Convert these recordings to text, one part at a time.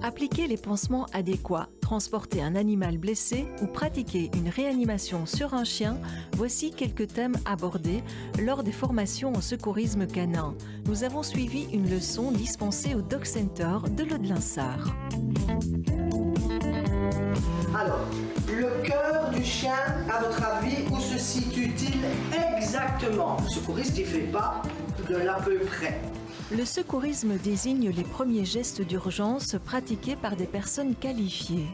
Appliquer les pansements adéquats, transporter un animal blessé ou pratiquer une réanimation sur un chien, voici quelques thèmes abordés lors des formations en secourisme canin. Nous avons suivi une leçon dispensée au Dog Center de Lode-Linsart. Alors, le cœur du chien, à votre avis, où se situe-t-il exactement? Le secouriste, il ne fait pas de l'à peu près. Le secourisme désigne les premiers gestes d'urgence pratiqués par des personnes qualifiées.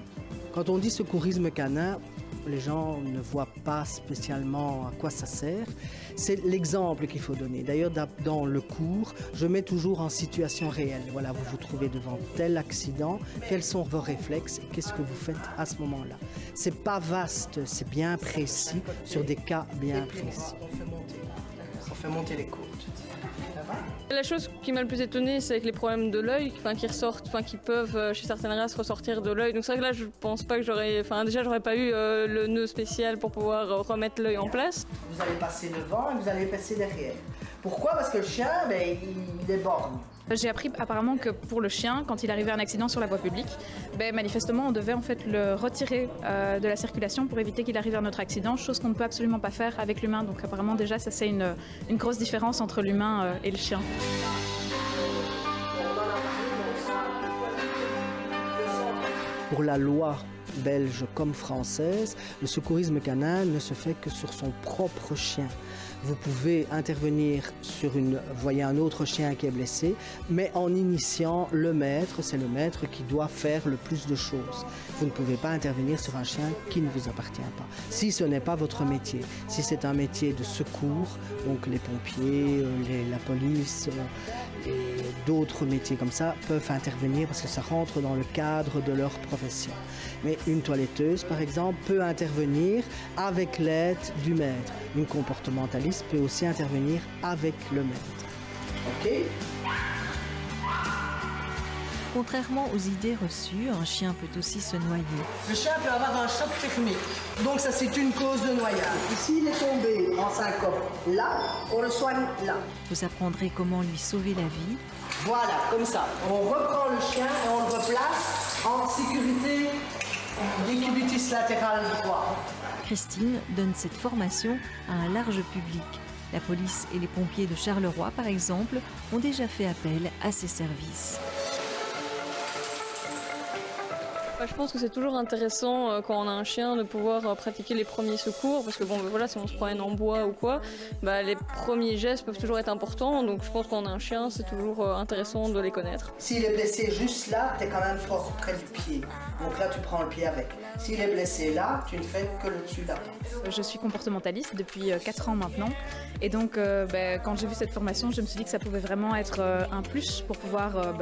Quand on dit secourisme canin, les gens ne voient pas spécialement à quoi ça sert. C'est l'exemple qu'il faut donner. D'ailleurs, dans le cours, je mets toujours en situation réelle. Voilà, vous vous trouvez devant tel accident, quels sont vos réflexes et qu'est-ce que vous faites à ce moment-là. C'est pas vaste, c'est bien précis, sur des cas bien précis. On fait monter les côtes. La chose qui m'a le plus étonnée, c'est avec les problèmes de l'œil, qui ressortent, qui peuvent chez certaines races ressortir de l'œil. Donc c'est vrai que là, je pense pas que j'aurais pas eu le nœud spécial pour pouvoir remettre l'œil en place. Vous allez passer devant et vous allez passer derrière. Pourquoi? Parce que le chien, il est borgne. J'ai appris apparemment que pour le chien, quand il arrivait un accident sur la voie publique, manifestement on devait en fait le retirer de la circulation pour éviter qu'il arrive à notre accident, chose qu'on ne peut absolument pas faire avec l'humain. Donc apparemment déjà ça c'est une grosse différence entre l'humain et le chien. Pour la loi belge comme française, le secourisme canin ne se fait que sur son propre chien. Vous pouvez intervenir voyez un autre chien qui est blessé, mais en initiant le maître, c'est le maître qui doit faire le plus de choses. Vous ne pouvez pas intervenir sur un chien qui ne vous appartient pas. Si ce n'est pas votre métier, si c'est un métier de secours, donc les pompiers, la police et d'autres métiers comme ça peuvent intervenir parce que ça rentre dans le cadre de leur profession. Mais une toiletteuse, par exemple, peut intervenir avec l'aide du maître. Une comportementaliste peut aussi intervenir avec le maître. OK? Contrairement aux idées reçues, un chien peut aussi se noyer. Le chien peut avoir un choc thermique. Donc ça, c'est une cause de noyade. Ici, il est tombé en syncope là, on le soigne là. Vous apprendrez comment lui sauver la vie. Voilà, comme ça. On reprend le chien et on le replace en sécurité décubitus latéral droit. Christine donne cette formation à un large public. La police et les pompiers de Charleroi, par exemple, ont déjà fait appel à ses services. Je pense que c'est toujours intéressant quand on a un chien de pouvoir pratiquer les premiers secours parce que si on se promène en bois ou quoi, les premiers gestes peuvent toujours être importants. Donc je pense qu'on a un chien, c'est toujours intéressant de les connaître. S'il est blessé juste là, tu es quand même fort près du pied. Donc là, tu prends le pied avec. S'il est blessé là, tu ne fais que le dessus là. Je suis comportementaliste depuis 4 ans maintenant. Et donc, quand j'ai vu cette formation, je me suis dit que ça pouvait vraiment être un plus pour pouvoir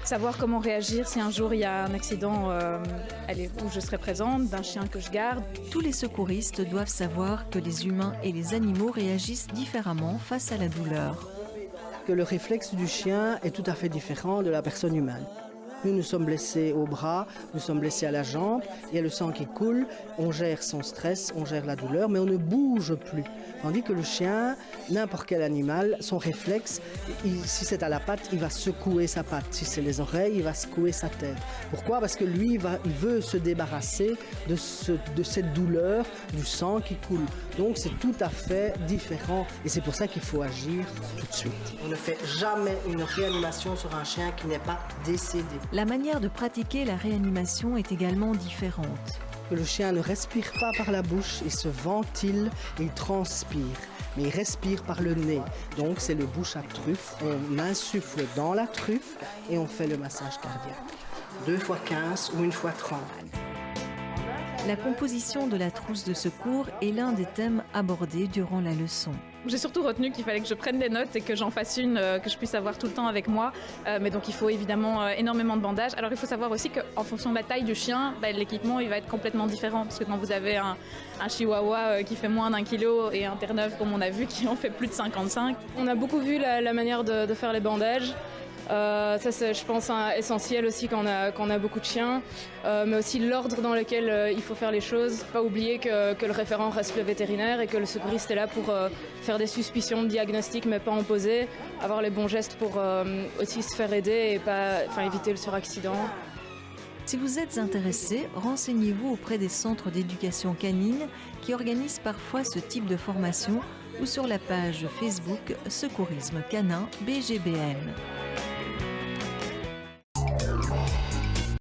savoir comment réagir si un jour il y a un accident où je serai présente, d'un chien que je garde. Tous les secouristes doivent savoir que les humains et les animaux réagissent différemment face à la douleur. Que le réflexe du chien est tout à fait différent de la personne humaine. Nous sommes blessés au bras, nous sommes blessés à la jambe, il y a le sang qui coule, on gère son stress, on gère la douleur, mais on ne bouge plus. Tandis que le chien, n'importe quel animal, son réflexe, si c'est à la patte, il va secouer sa patte. Si c'est les oreilles, il va secouer sa tête. Pourquoi? Parce que lui, il veut se débarrasser de cette douleur, du sang qui coule. Donc c'est tout à fait différent et c'est pour ça qu'il faut agir tout de suite. On ne fait jamais une réanimation sur un chien qui n'est pas décédé. La manière de pratiquer la réanimation est également différente. Le chien ne respire pas par la bouche, il se ventile, il transpire, mais il respire par le nez. Donc c'est le bouche à truffe, on insuffle dans la truffe et on fait le massage cardiaque. 2 x 15 ou 1 x 30. La composition de la trousse de secours est l'un des thèmes abordés durant la leçon. J'ai surtout retenu qu'il fallait que je prenne des notes et que j'en fasse une que je puisse avoir tout le temps avec moi. Mais donc il faut évidemment énormément de bandages. Alors il faut savoir aussi qu'en fonction de la taille du chien, l'équipement il va être complètement différent. Parce que quand vous avez un chihuahua qui fait moins d'1 kilo et un Terre-Neuve comme on a vu qui en fait plus de 55. On a beaucoup vu la manière de faire les bandages. Ça c'est je pense essentiel aussi quand on a beaucoup de chiens, mais aussi l'ordre dans lequel il faut faire les choses. Pas oublier que le référent reste le vétérinaire et que le secouriste est là pour faire des suspicions de diagnostic mais pas en poser, avoir les bons gestes pour aussi se faire aider et pas éviter le suraccident. Si vous êtes intéressé, renseignez-vous auprès des centres d'éducation canine qui organisent parfois ce type de formation ou sur la page Facebook Secourisme Canin BGBN.